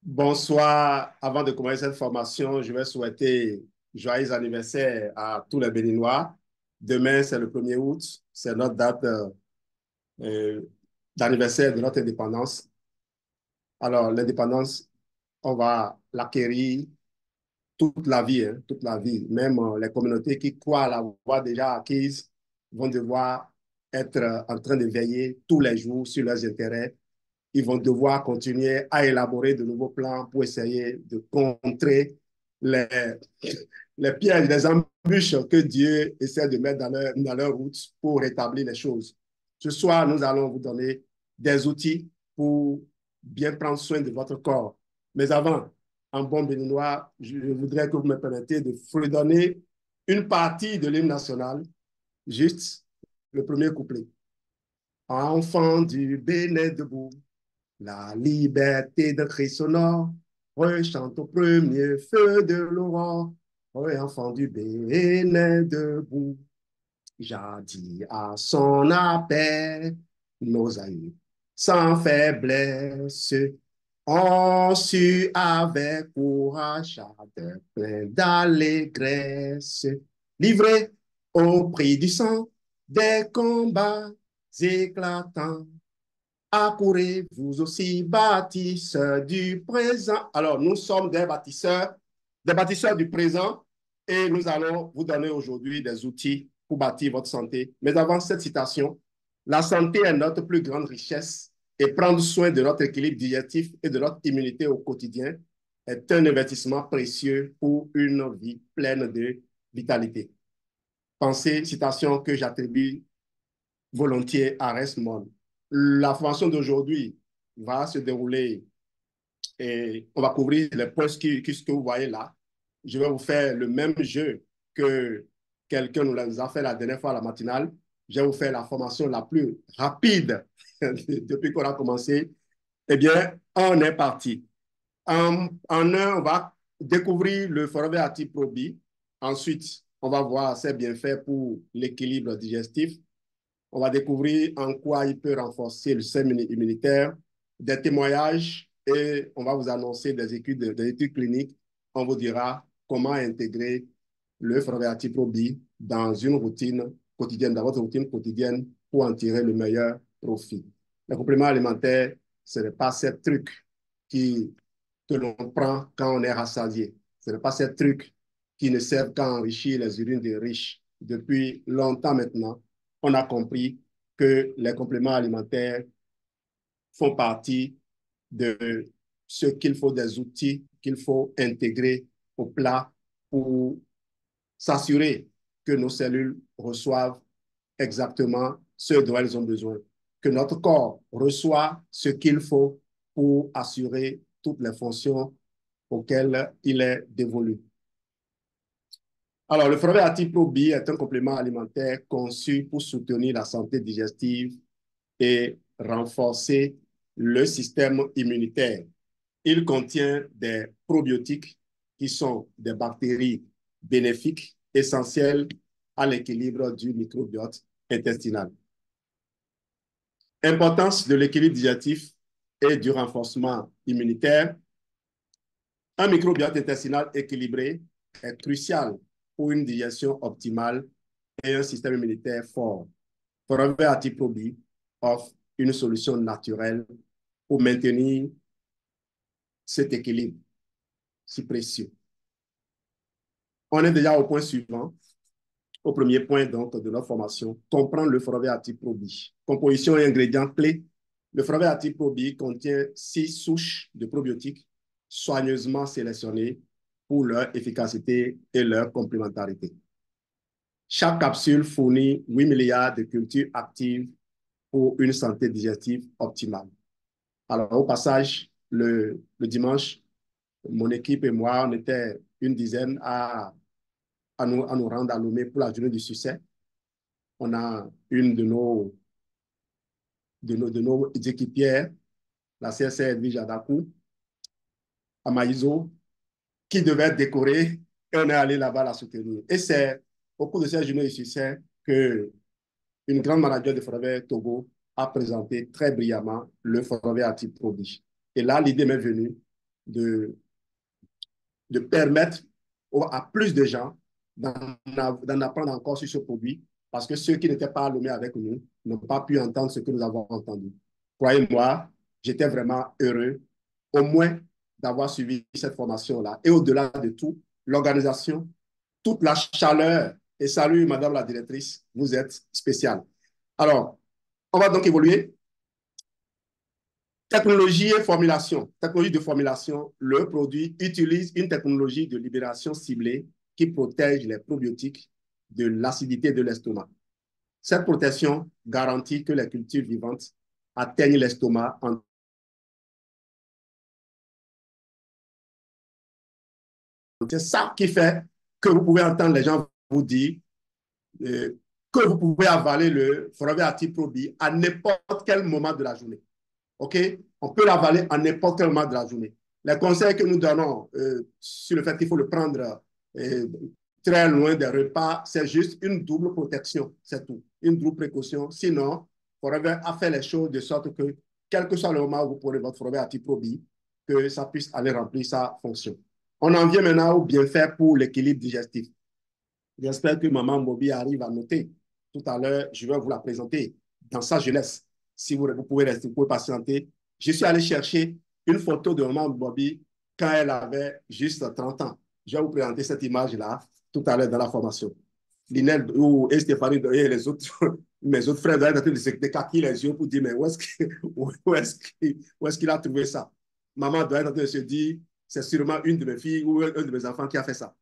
Bonsoir. Avant de commencer cette formation, je vais souhaiter joyeux anniversaire à tous les Béninois. Demain, c'est le 1er août. C'est notre date euh, d'anniversaire de notre indépendance. Alors, l'indépendance, on va l'acquérir toute la vie, hein, toute la vie. Même les communautés qui croient l'avoir déjà acquise vont devoir être en train de veiller tous les jours sur leurs intérêts. Ils vont devoir continuer à élaborer de nouveaux plans pour essayer de contrer les, les pièges, les embûches que Dieu essaie de mettre dans leur route pour rétablir les choses. Ce soir, nous allons vous donner des outils pour bien prendre soin de votre corps. Mais avant, en bon béninois, je voudrais que vous me permettiez de fredonner une partie de l'hymne national, juste le premier couplet. Enfant du Bénin debout, la liberté de Christ sonore, rechante au premier feu de l'aurore, enfant du Bénin debout. Jadis à son appel, nos aïeux, sans faiblesse, ont su avec courage, plein d'allégresse, livrer au prix du sang des combats éclatants. Accourez, vous aussi, bâtisseurs du présent. Alors, nous sommes des bâtisseurs du présent, et nous allons vous donner aujourd'hui des outils pour bâtir votre santé. Mais avant cette citation, la santé est notre plus grande richesse, et prendre soin de notre équilibre digestif et de notre immunité au quotidien est un investissement précieux pour une vie pleine de vitalité. Pensez, citation que j'attribue volontiers à Resmond. La formation d'aujourd'hui va se dérouler et on va couvrir les points que vous voyez là. Je vais vous faire le même jeu que quelqu'un nous a fait la dernière fois à la matinale. Je vais vous faire la formation la plus rapide depuis qu'on a commencé. Eh bien, on est parti. En un, on va découvrir le format actif Probi. Ensuite, on va voir ses bienfaits pour l'équilibre digestif. On va découvrir en quoi il peut renforcer le système immunitaire, des témoignages, et on va vous annoncer des études cliniques. On vous dira comment intégrer le Froveati Probi dans une routine quotidienne, dans votre routine quotidienne pour en tirer le meilleur profit. Les compléments alimentaires, ce n'est pas ces trucs que l'on prend quand on est rassasié. Ce n'est pas ces trucs qui ne servent qu'à enrichir les urines des riches. Depuis longtemps maintenant, on a compris que les compléments alimentaires font partie de ce qu'il faut, des outils qu'il faut intégrer au plat pour s'assurer que nos cellules reçoivent exactement ce dont elles ont besoin, que notre corps reçoit ce qu'il faut pour assurer toutes les fonctions auxquelles il est dévolu. Alors, le fromage à type Probi est un complément alimentaire conçu pour soutenir la santé digestive et renforcer le système immunitaire. Il contient des probiotiques qui sont des bactéries bénéfiques essentielles à l'équilibre du microbiote intestinal. Importance de l'équilibre digestif et du renforcement immunitaire. Un microbiote intestinal équilibré est crucial pour une digestion optimale et un système immunitaire fort. Forever Atiprobi offre une solution naturelle pour maintenir cet équilibre si précieux. On est déjà au point suivant, au premier point donc de notre formation, comprendre le Forever Atiprobi. Composition et ingrédients clés. Le Forever Atiprobi contient 6 souches de probiotiques soigneusement sélectionnées pour leur efficacité et leur complémentarité. Chaque capsule fournit 8 milliards de cultures actives pour une santé digestive optimale. Alors, au passage, le dimanche, mon équipe et moi, on était une dizaine à nous rendre à Lomé pour la journée du succès. On a une de nos équipières, la CSR Edwige Adakou, à Maïso, qui devait être décorée, et on est allé là-bas la soutenir. Et c'est au cours de cette journée du succès que une grande manager de Forever Togo a présenté très brillamment le Forever Active Prodige. Et là, l'idée m'est venue de permettre à plus de gens d'en apprendre encore sur ce produit, parce que ceux qui n'étaient pas allumés avec nous n'ont pas pu entendre ce que nous avons entendu. Croyez-moi, j'étais vraiment heureux, au moins d'avoir suivi cette formation-là. Et au-delà de tout, l'organisation, toute la chaleur, et salut Madame la directrice, vous êtes spéciale. Alors, on va donc évoluer. Technologie et formulation. Technologie de formulation, le produit utilise une technologie de libération ciblée qui protège les probiotiques de l'acidité de l'estomac. Cette protection garantit que les cultures vivantes atteignent l'estomac en C'est ça qui fait que vous pouvez entendre les gens vous dire que vous pouvez avaler le Forever Active Pro B à n'importe quel moment de la journée. OK? On peut l'avaler à n'importe quel moment de la journée. Les conseils que nous donnons sur le fait qu'il faut le prendre très loin des repas, c'est juste une double protection, c'est tout. Une double précaution. Sinon, Forever a fait les choses de sorte que, quel que soit le moment où vous prenez votre Forever Active Pro B, que ça puisse aller remplir sa fonction. On en vient maintenant au bienfait pour l'équilibre digestif. J'espère que Maman Mobi arrive à noter. Tout à l'heure, je vais vous la présenter dans sa jeunesse. Si vous pouvez rester, vous pouvez patienter. Je suis allé chercher une photo de Maman Mobi quand elle avait juste 30 ans. Je vais vous présenter cette image-là tout à l'heure dans la formation. Linel et Stéphanie et les autres, mes autres frères, doivent être en train de se décaquiller les yeux pour dire, mais où est-ce qu'il a trouvé ça? Maman doit être en train de se dire, c'est sûrement une de mes filles ou un de mes enfants qui a fait ça.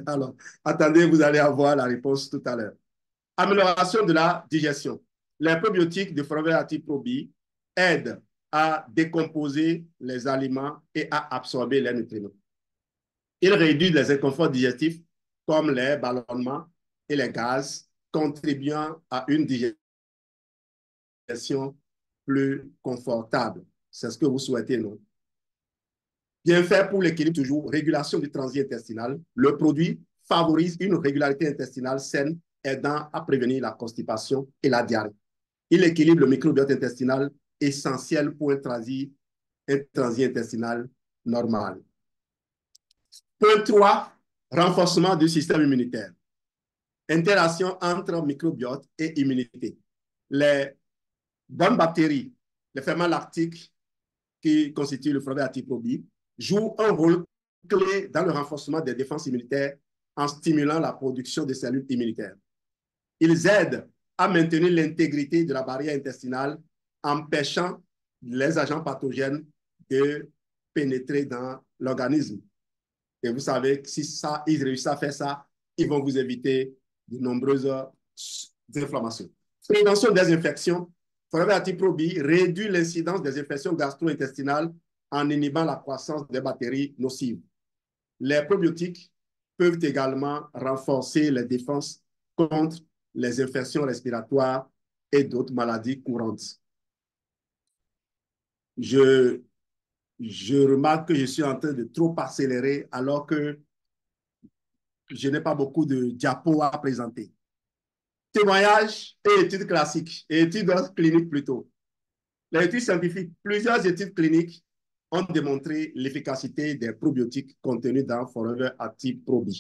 Alors, attendez, vous allez avoir la réponse tout à l'heure. Amélioration de la digestion. Les probiotiques de Forever Active Pro B aident à décomposer les aliments et à absorber les nutriments. Ils réduisent les inconforts digestifs comme les ballonnements et les gaz, contribuant à une digestion plus confortable. C'est ce que vous souhaitez, non? Bienfait pour l'équilibre toujours, régulation du transit intestinal. Le produit favorise une régularité intestinale saine, aidant à prévenir la constipation et la diarrhée. Il équilibre le microbiote intestinal, essentiel pour un transit intestinal normal. Point 3, renforcement du système immunitaire. Interaction entre microbiote et immunité. Les bonnes bactéries, les ferments lactiques qui constituent le Forever Active Pro B, jouent un rôle clé dans le renforcement des défenses immunitaires en stimulant la production de cellules immunitaires. Ils aident à maintenir l'intégrité de la barrière intestinale, empêchant les agents pathogènes de pénétrer dans l'organisme. Et vous savez que si ça, ils réussissent à faire ça, ils vont vous éviter de nombreuses inflammations. Prévention des infections. Forever Active Pro B réduit l'incidence des infections gastro-intestinales en inhibant la croissance des bactéries nocives. Les probiotiques peuvent également renforcer les défenses contre les infections respiratoires et d'autres maladies courantes. Je remarque que je suis en train de trop accélérer alors que je n'ai pas beaucoup de diapos à présenter. Témoignages et études classiques, et études cliniques plutôt. Les études scientifiques, plusieurs études cliniques ont démontré l'efficacité des probiotiques contenus dans Forever Active Pro B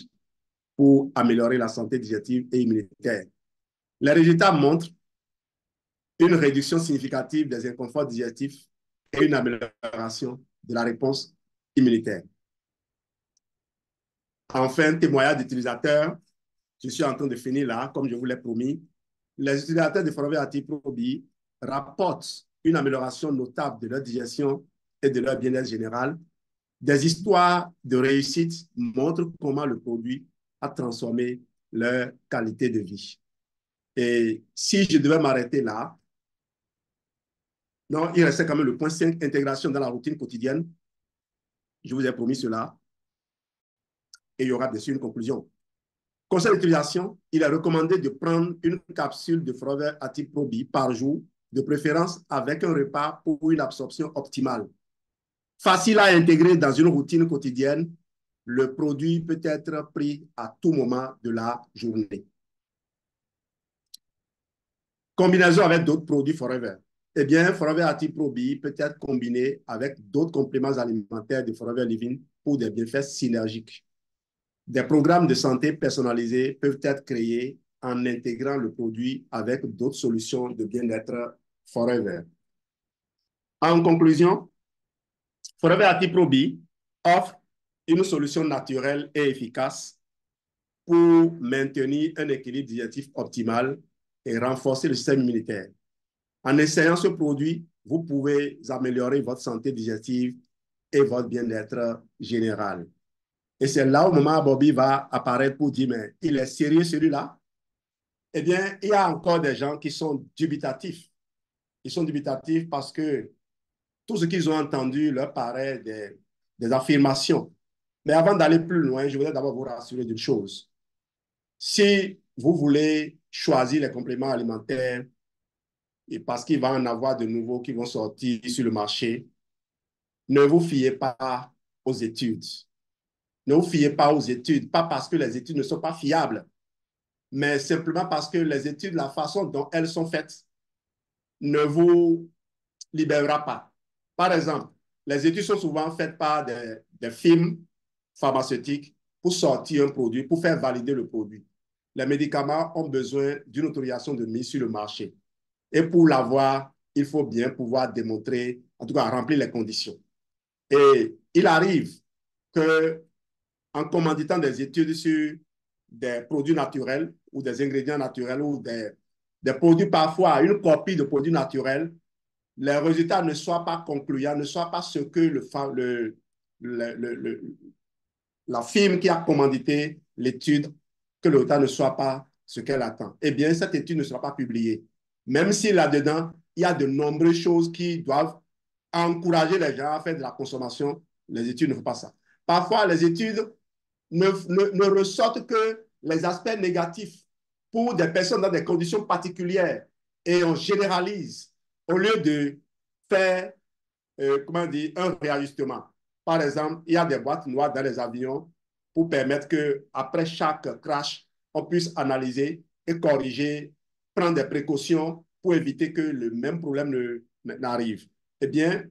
pour améliorer la santé digestive et immunitaire. Les résultats montrent une réduction significative des inconforts digestifs et une amélioration de la réponse immunitaire. Enfin, témoignage d'utilisateurs. Je suis en train de finir là, comme je vous l'ai promis. Les utilisateurs de Forever Active Pro B rapportent une amélioration notable de leur digestion et de leur bien-être général. Des histoires de réussite montrent comment le produit a transformé leur qualité de vie. Et si je devais m'arrêter là, non, il restait quand même le point 5, intégration dans la routine quotidienne. Je vous ai promis cela. Et il y aura bien sûr une conclusion. Conseil d'utilisation, il est recommandé de prendre une capsule de Forever Active Pro B par jour, de préférence avec un repas pour une absorption optimale. Facile à intégrer dans une routine quotidienne, le produit peut être pris à tout moment de la journée. Combinaison avec d'autres produits Forever. eh bien, Forever Active Pro B peut être combiné avec d'autres compléments alimentaires de Forever Living pour des bienfaits synergiques. Des programmes de santé personnalisés peuvent être créés en intégrant le produit avec d'autres solutions de bien-être Forever. En conclusion, Forever Active Pro B offre une solution naturelle et efficace pour maintenir un équilibre digestif optimal et renforcer le système immunitaire. En essayant ce produit, vous pouvez améliorer votre santé digestive et votre bien-être général. Et c'est là au moment où Bobby va apparaître pour dire, mais il est sérieux celui-là? Eh bien, il y a encore des gens qui sont dubitatifs. Ils sont dubitatifs parce que tout ce qu'ils ont entendu leur paraît des affirmations. Mais avant d'aller plus loin, je voudrais d'abord vous rassurer d'une chose. Si vous voulez choisir les compléments alimentaires, et parce qu'il va en avoir de nouveaux qui vont sortir sur le marché, ne vous fiez pas aux études. Ne vous fiez pas aux études, pas parce que les études ne sont pas fiables, mais simplement parce que les études, la façon dont elles sont faites, ne vous libérera pas. Par exemple, les études sont souvent faites par des firmes pharmaceutiques pour sortir un produit, pour faire valider le produit. Les médicaments ont besoin d'une autorisation de mise sur le marché. Et pour l'avoir, il faut bien pouvoir démontrer, en tout cas remplir les conditions. Et il arrive que en commanditant des études sur des produits naturels ou des ingrédients naturels ou des produits parfois, une copie de produits naturels, les résultats ne soient pas concluants, ne soient pas ce que la firme qui a commandité l'étude, que le résultat ne soit pas ce qu'elle attend. Eh bien, cette étude ne sera pas publiée. Même si là-dedans, il y a de nombreuses choses qui doivent encourager les gens à faire de la consommation, les études ne font pas ça. Parfois, les études ne ressortent que les aspects négatifs pour des personnes dans des conditions particulières et on généralise au lieu de faire comment dire, un réajustement. Par exemple, il y a des boîtes noires dans les avions pour permettre qu'après chaque crash, on puisse analyser et corriger, prendre des précautions pour éviter que le même problème n'arrive. Eh bien,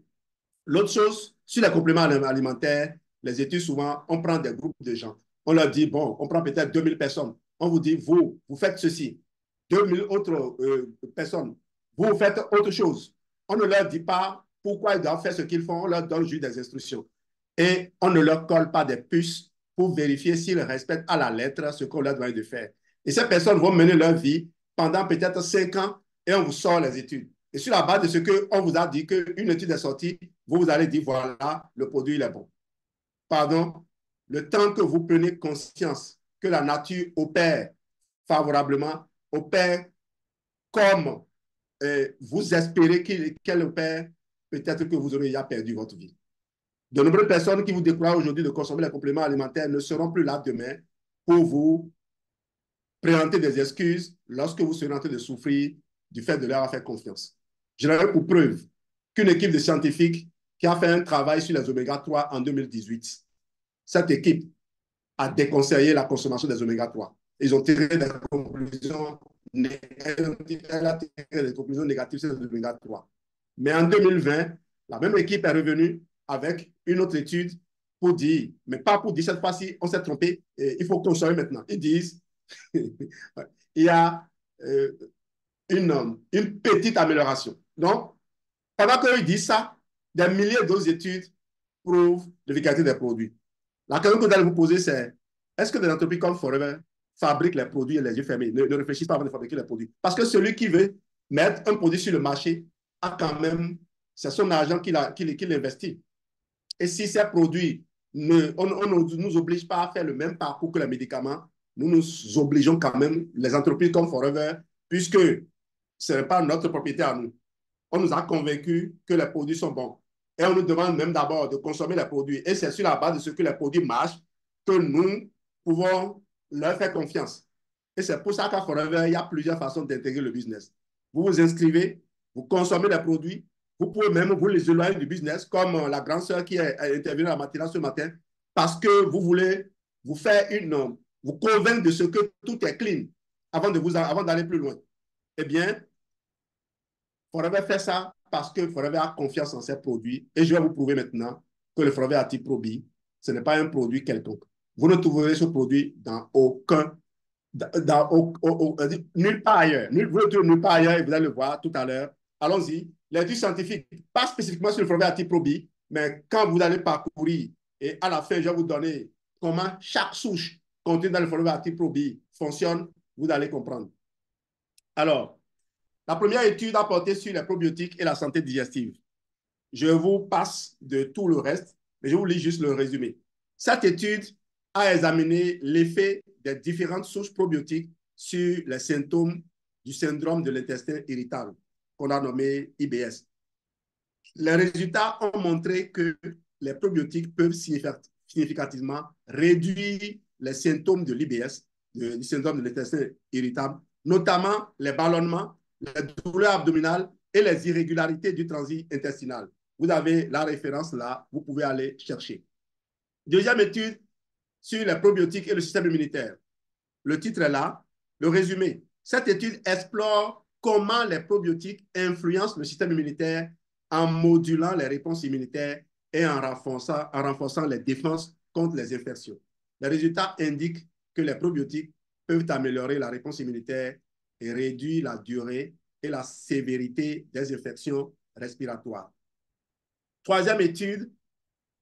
l'autre chose, sur les compléments alimentaires, les études, souvent, on prend des groupes de gens. On leur dit, bon, on prend peut-être 2000 personnes. On vous dit, vous faites ceci. 2000 autres personnes, vous faites autre chose. On ne leur dit pas pourquoi ils doivent faire ce qu'ils font, on leur donne juste des instructions. Et on ne leur colle pas des puces pour vérifier s'ils respectent à la lettre ce qu'on leur demande de faire. Et ces personnes vont mener leur vie pendant peut-être 5 ans et on vous sort les études. Et sur la base de ce qu'on vous a dit qu'une étude est sortie, vous allez dire, voilà, le produit il est bon. Pardon, le temps que vous prenez conscience que la nature opère favorablement, opère comme vous espérez qu'elle opère, peut-être que vous aurez déjà perdu votre vie. De nombreuses personnes qui vous déclarent aujourd'hui de consommer les compléments alimentaires ne seront plus là demain pour vous présenter des excuses lorsque vous serez en train de souffrir du fait de leur avoir fait confiance. Je l'avais pour preuve qu'une équipe de scientifiques qui a fait un travail sur les oméga 3 en 2018, cette équipe a déconseillé la consommation des oméga 3. Ils ont tiré des conclusions, des conclusions négatives sur les oméga 3. Mais en 2020, la même équipe est revenue avec une autre étude pour dire, mais pas pour dire cette fois-ci, on s'est trompé, il faut consommer maintenant. Ils disent, il y a une petite amélioration. Donc, pendant qu'ils disent ça, des milliers d'autres études prouvent l'efficacité des produits. La question que vous allez vous poser, c'est est-ce que des entreprises comme Forever fabriquent les produits et les yeux fermés, ne réfléchissent pas avant de fabriquer les produits? Parce que celui qui veut mettre un produit sur le marché a quand même, c'est son argent qu'il investit. Et si ces produits, on ne nous oblige pas à faire le même parcours que les médicaments, nous nous obligeons quand même, les entreprises comme Forever, puisque ce n'est pas notre propriété à nous. On nous a convaincus que les produits sont bons. Et on nous demande même d'abord de consommer les produits. Et c'est sur la base de ce que les produits marchent que nous pouvons leur faire confiance. Et c'est pour ça qu'à Forever, il y a plusieurs façons d'intégrer le business. Vous vous inscrivez, vous consommez les produits, vous pouvez même vous les éloigner du business, comme la grande sœur qui est intervenue à la matinale ce matin, parce que vous voulez vous faire vous convaincre de ce que tout est clean avant d'aller plus loin. Eh bien, Forever fait ça parce que Forever a confiance en ses produits. Et je vais vous prouver maintenant que le Forever Active Pro B, ce n'est pas un produit quelconque. Vous ne trouverez ce produit dans aucun, nulle part ailleurs. Vous le trouvez nulle part ailleurs et vous allez le voir tout à l'heure. Allons-y. L'étude scientifique, pas spécifiquement sur le Forever Active Pro B, mais quand vous allez parcourir et à la fin, je vais vous donner comment chaque souche contenue dans le Forever Active Pro B fonctionne, vous allez comprendre. Alors, la première étude a porté sur les probiotiques et la santé digestive. Je vous passe de tout le reste, mais je vous lis juste le résumé. Cette étude a examiné l'effet des différentes souches probiotiques sur les symptômes du syndrome de l'intestin irritable, qu'on a nommé IBS. Les résultats ont montré que les probiotiques peuvent significativement réduire les symptômes de l'IBS, du syndrome de l'intestin irritable, notamment les ballonnements, les douleurs abdominales et les irrégularités du transit intestinal. Vous avez la référence là, vous pouvez aller chercher. Deuxième étude sur les probiotiques et le système immunitaire. Le titre est là. Le résumé. Cette étude explore comment les probiotiques influencent le système immunitaire en modulant les réponses immunitaires et en renforçant les défenses contre les infections. Les résultats indiquent que les probiotiques peuvent améliorer la réponse immunitaire et réduire la durée et la sévérité des infections respiratoires. Troisième étude,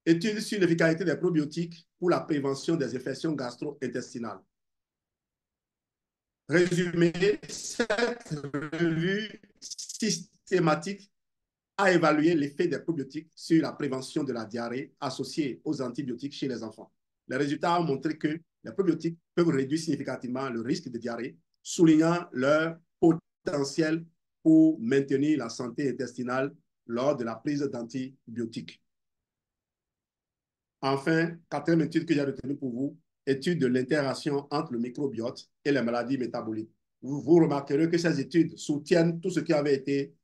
étude sur l'efficacité des probiotiques pour la prévention des infections gastro-intestinales. Résumé, cette revue systématique a évalué l'effet des probiotiques sur la prévention de la diarrhée associée aux antibiotiques chez les enfants. Les résultats ont montré que les probiotiques peuvent réduire significativement le risque de diarrhée, soulignant leur potentiel pour maintenir la santé intestinale lors de la prise d'antibiotiques. Enfin, quatrième étude que j'ai retenue pour vous, étude de l'interaction entre le microbiote et les maladies métaboliques. Vous remarquerez que ces études soutiennent tout ce qui avait été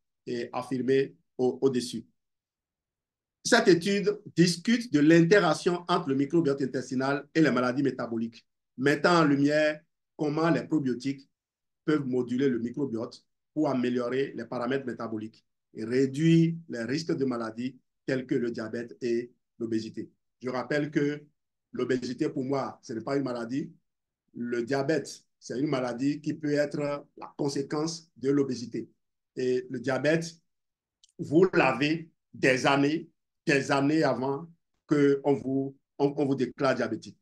affirmé au-dessus. Cette étude discute de l'interaction entre le microbiote intestinal et les maladies métaboliques, mettant en lumière comment les probiotiques peuvent moduler le microbiote pour améliorer les paramètres métaboliques et réduire les risques de maladies telles que le diabète et l'obésité. Je rappelle que l'obésité, pour moi, ce n'est pas une maladie. Le diabète, c'est une maladie qui peut être la conséquence de l'obésité. Et le diabète, vous l'avez des années avant qu'on vous déclare diabétique.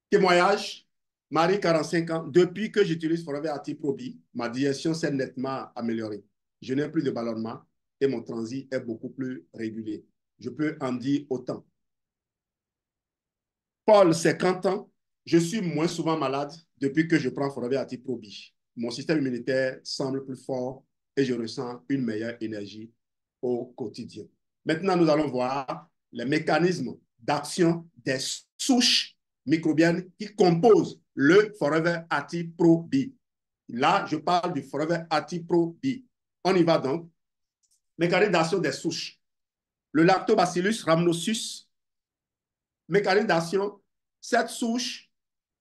Témoignage, Marie, 45 ans, depuis que j'utilise Forever Active Pro B, ma digestion s'est nettement améliorée. Je n'ai plus de ballonnement et mon transit est beaucoup plus régulier. Je peux en dire autant. Paul, 50 ans, je suis moins souvent malade depuis que je prends Forever Active Pro B. Mon système immunitaire semble plus fort et je ressens une meilleure énergie au quotidien. Maintenant, nous allons voir les mécanismes d'action des souches microbiennes qui composent le Forever Active Pro B. Là, je parle du Forever Active Pro B. On y va donc. Mécanisme d'action des souches. Le Lactobacillus rhamnosus, mécanisme d'action, cette souche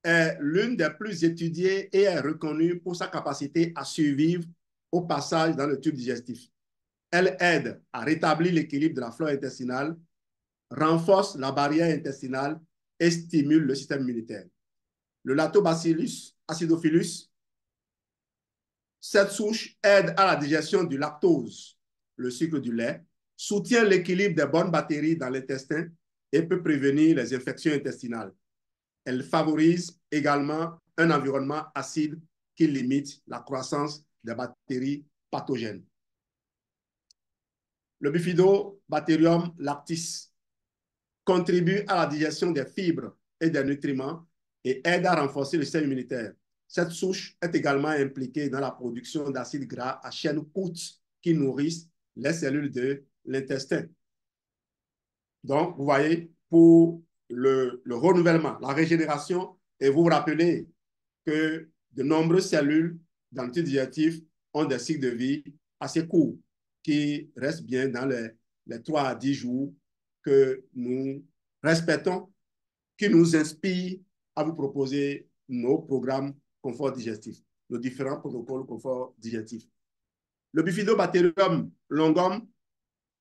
est l'une des plus étudiées et est reconnue pour sa capacité à survivre au passage dans le tube digestif. Elle aide à rétablir l'équilibre de la flore intestinale, renforce la barrière intestinale et stimule le système immunitaire. Le Lactobacillus acidophilus, cette souche aide à la digestion du lactose, le sucre du lait, soutient l'équilibre des bonnes bactéries dans l'intestin et peut prévenir les infections intestinales. Elle favorise également un environnement acide qui limite la croissance des bactéries pathogènes. Le Bifidobacterium lactis contribue à la digestion des fibres et des nutriments et aide à renforcer le système immunitaire. Cette souche est également impliquée dans la production d'acides gras à chaîne courte qui nourrissent les cellules de l'intestin. Donc, vous voyez, pour le renouvellement, la régénération, et vous vous rappelez que de nombreuses cellules dans le tube digestif ont des cycles de vie assez courts qui restent bien dans les 3 à 10 jours que nous respectons, qui nous inspirent à vous proposer nos programmes confort digestif, nos différents protocoles confort digestif. Le Bifidobacterium longum,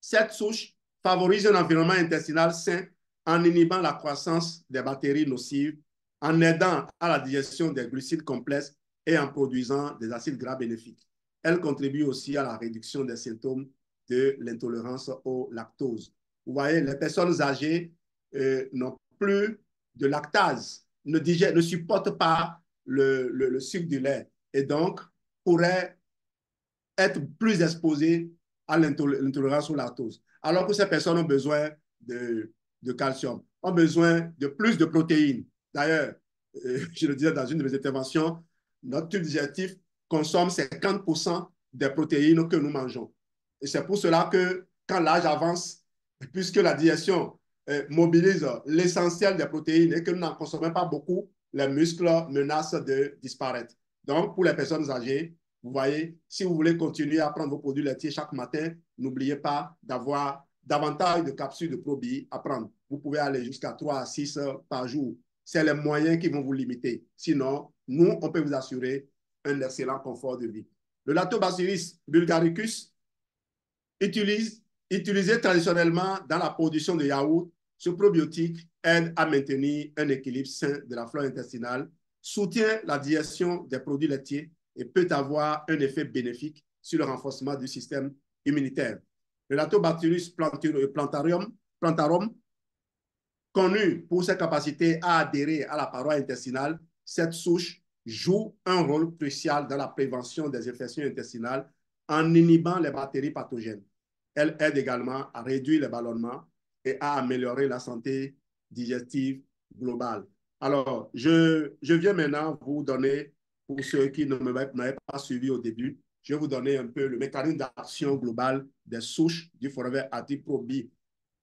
cette souche favorise un environnement intestinal sain en inhibant la croissance des bactéries nocives, en aidant à la digestion des glucides complexes et en produisant des acides gras bénéfiques. Elle contribue aussi à la réduction des symptômes de l'intolérance au lactose. Vous voyez, les personnes âgées n'ont plus de lactase, ne supportent pas le sucre du lait et donc pourraient être plus exposées à l'intolérance au lactose. Alors que ces personnes ont besoin de calcium, ont besoin de plus de protéines. D'ailleurs, je le disais dans une de mes interventions, notre tube digestif consomme 50% des protéines que nous mangeons. Et c'est pour cela que quand l'âge avance, puisque la digestion mobilise l'essentiel des protéines et que nous n'en consommons pas beaucoup, les muscles menacent de disparaître. Donc, pour les personnes âgées, vous voyez, si vous voulez continuer à prendre vos produits laitiers chaque matin, n'oubliez pas d'avoir davantage de capsules de probiotiques à prendre. Vous pouvez aller jusqu'à 3 à 6 par jour. C'est les moyens qui vont vous limiter. Sinon, nous, on peut vous assurer un excellent confort de vie. Le Lactobacillus bulgaricus, utilisé traditionnellement dans la production de yaourt, ce probiotique aide à maintenir un équilibre sain de la flore intestinale, soutient la digestion des produits laitiers et peut avoir un effet bénéfique sur le renforcement du système immunitaire. Le Lactobacillus plantarum, connu pour ses capacités à adhérer à la paroi intestinale, cette souche joue un rôle crucial dans la prévention des infections intestinales en inhibant les bactéries pathogènes. Elle aide également à réduire les ballonnements et à améliorer la santé digestive globale. Alors, je viens maintenant vous donner, pour ceux qui ne m'avaient pas suivi au début, je vais vous donner un peu le mécanisme d'action global des souches du Forever Active Pro B.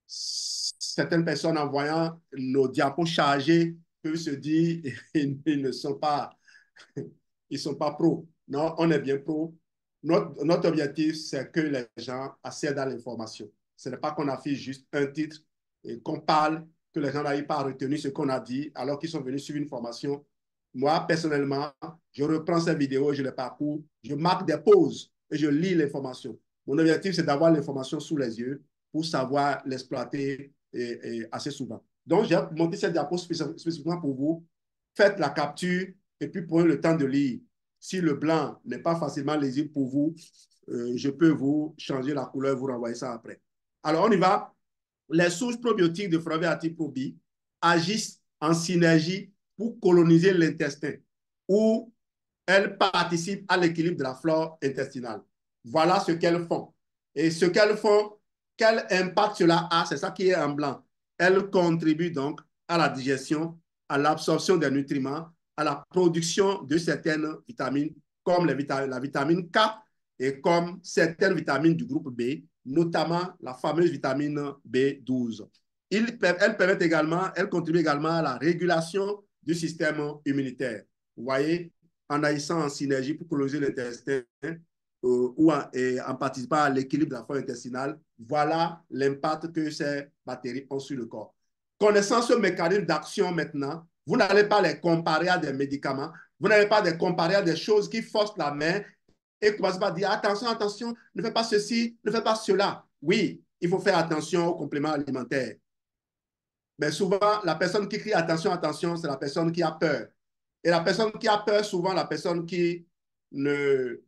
Certaines personnes, en voyant nos diapos chargés, peuvent se dire ils ne sont pas, ils sont pas pros. Non, on est bien pro. Notre objectif, c'est que les gens accèdent à l'information. Ce n'est pas qu'on affiche juste un titre et qu'on parle, que les gens n'arrivent pas à retenir ce qu'on a dit alors qu'ils sont venus suivre une formation. Moi, personnellement, je reprends ces vidéos, je les parcours, je marque des pauses et je lis l'information. Mon objectif, c'est d'avoir l'information sous les yeux pour savoir l'exploiter assez souvent. Donc, j'ai monté cette diapo spécifiquement pour vous. Faites la capture et puis prenez le temps de lire. Si le blanc n'est pas facilement lisible pour vous, je peux vous changer la couleur, vous renvoyer ça après. Alors, on y va. Les souches probiotiques de Forever Active Pro B agissent en synergie pour coloniser l'intestin, où elles participent à l'équilibre de la flore intestinale. Voilà ce qu'elles font. Et ce qu'elles font, quel impact cela a, c'est ça qui est en blanc. Elles contribuent donc à la digestion, à l'absorption des nutriments, à la production de certaines vitamines, comme la vitamine K et comme certaines vitamines du groupe B, notamment la fameuse vitamine B12. Elles permettent également, elles contribuent également à la régulation du système immunitaire. Vous voyez, en agissant en synergie pour coloniser l'intestin ou en participant à l'équilibre de la flore intestinale, voilà l'impact que ces bactéries ont sur le corps. Connaissant ce mécanisme d'action maintenant, vous n'allez pas les comparer à des médicaments, vous n'allez pas les comparer à des choses qui forcent la main et commencez pas à dire attention, attention, ne fais pas ceci, ne fais pas cela. Oui, il faut faire attention aux compléments alimentaires. Mais souvent, la personne qui crie attention, attention, c'est la personne qui a peur. Et la personne qui a peur, souvent la personne qui n'est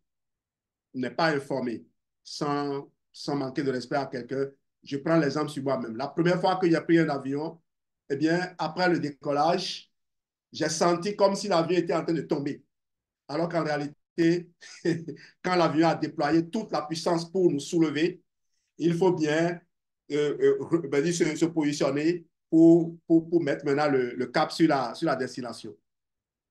pas informée, sans manquer de respect à quelqu'un. Je prends l'exemple sur moi-même. La première fois que j'ai pris un avion, eh bien, après le décollage, j'ai senti comme si l'avion était en train de tomber. Alors qu'en réalité, quand l'avion a déployé toute la puissance pour nous soulever, il faut bien se positionner pour mettre maintenant le cap sur la destination.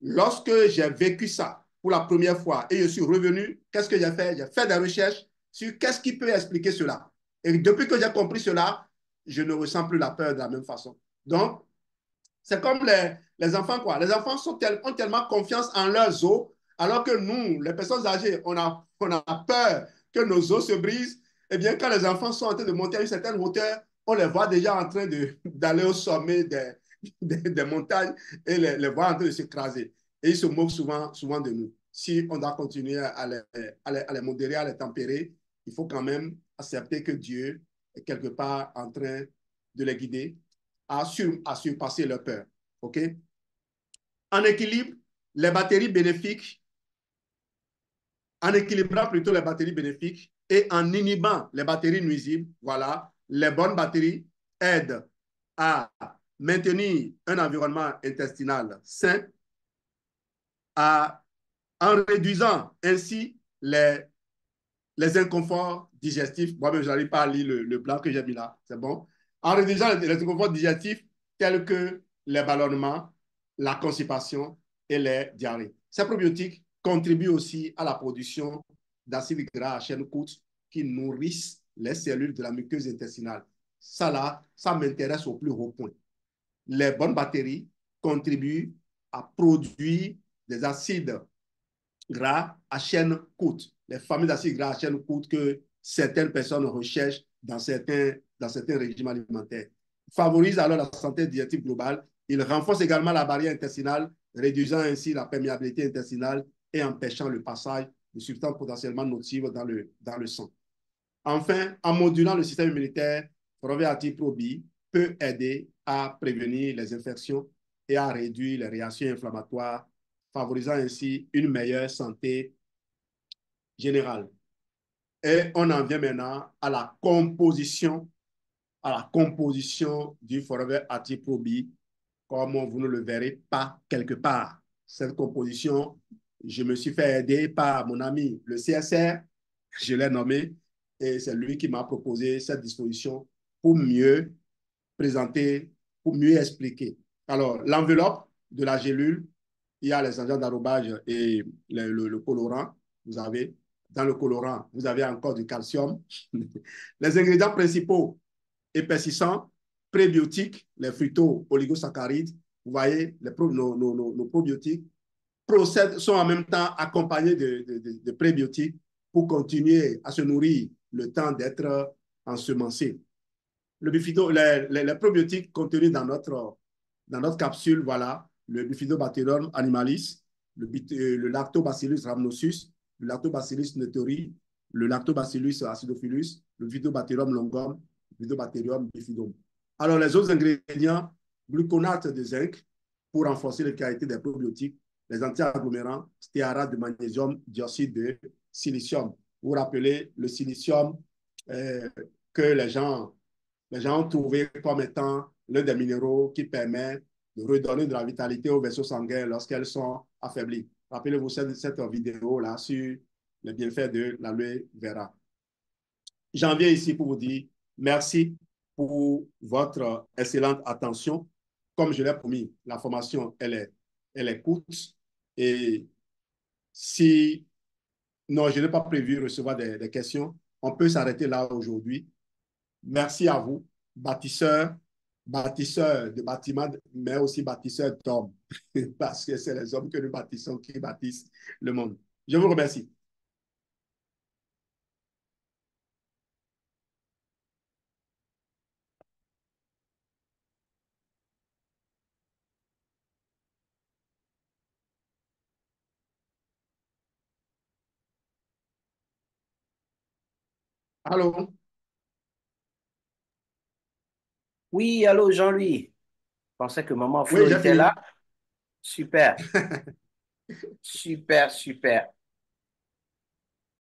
Lorsque j'ai vécu ça pour la première fois et je suis revenu, qu'est-ce que j'ai fait? J'ai fait des recherches sur qu'est-ce qui peut expliquer cela. Et depuis que j'ai compris cela, je ne ressens plus la peur de la même façon. Donc, c'est comme les enfants, quoi. Les enfants ont tellement confiance en leurs os, alors que nous, les personnes âgées, on a peur que nos os se brisent. Eh bien, quand les enfants sont en train de monter à une certaine hauteur, on les voit déjà en train d'aller au sommet des montagnes et les voit en train de s'écraser. Et ils se moquent souvent de nous. si on doit continuer à les modérer, à les tempérer, il faut quand même accepter que Dieu est quelque part en train de les guider à surpasser leur peur. OK? En équilibre, les batteries bénéfiques, en équilibrant plutôt les batteries bénéfiques et en inhibant les batteries nuisibles, voilà, les bonnes batteries aident à maintenir un environnement intestinal sain, à, en réduisant ainsi les inconforts digestifs. Moi-même, je n'arrive pas à lire le blanc que j'ai mis là. C'est bon? En réduisant les inconforts digestifs tels que les ballonnements, la constipation et les diarrhées. Ces probiotiques contribuent aussi à la production d'acides gras à chaîne courte qui nourrissent les cellules de la muqueuse intestinale. Ça là, ça m'intéresse au plus haut point. Les bonnes bactéries contribuent à produire des acides gras à chaîne courte, les fameux acides gras à chaîne courte que certaines personnes recherchent dans certains régimes alimentaires. Il favorise alors la santé diététique globale. Il renforce également la barrière intestinale, réduisant ainsi la perméabilité intestinale et empêchant le passage de substances potentiellement nocives dans le sang. Enfin, en modulant le système immunitaire, Forever Probi peut aider à prévenir les infections et à réduire les réactions inflammatoires, favorisant ainsi une meilleure santé générale. Et on en vient maintenant à la composition du Forever Probi, comme vous ne le verrez pas quelque part. Cette composition, je me suis fait aider par mon ami, le CSR, je l'ai nommé, et c'est lui qui m'a proposé cette disposition pour mieux présenter, pour mieux expliquer. Alors, l'enveloppe de la gélule, il y a les agents d'arrobage et le colorant. Vous avez, dans le colorant, vous avez encore du calcium. Les ingrédients principaux, épaississants, prébiotiques, les fructo-oligosaccharides. Vous voyez, nos probiotiques sont en même temps accompagnés de prébiotiques pour continuer à se nourrir le temps d'être ensemencés. Les probiotiques contenus dans notre capsule, voilà, le Bifidobacterium animalis, le Lactobacillus rhamnosus, le Lactobacillus nettori, le Lactobacillus acidophilus, le Bifidobacterium longum, le Bifidobacterium bifidum. Alors, les autres ingrédients, gluconate de zinc pour renforcer les qualités des probiotiques, les anti-agglomérants, stéarate de magnésium, dioxyde de silicium. Vous vous rappelez le silicium que les gens ont trouvé comme étant l'un des minéraux qui permet de redonner de la vitalité aux vaisseaux sanguins lorsqu'elles sont affaiblies. Rappelez-vous cette vidéo-là sur les bienfaits de l'aloe vera. J'en viens ici pour vous dire merci pour votre excellente attention. Comme je l'ai promis, la formation, elle est courte. Et si non, je n'ai pas prévu recevoir des questions, on peut s'arrêter là aujourd'hui. Merci à vous, bâtisseurs, bâtisseurs de bâtiments, mais aussi bâtisseurs d'hommes, parce que c'est les hommes que nous bâtissons qui bâtissent le monde. Je vous remercie. Allô? Oui, allô Jean-Louis. Je pensais que maman Oui, Flo j'ai était là. fini. Super, super, super.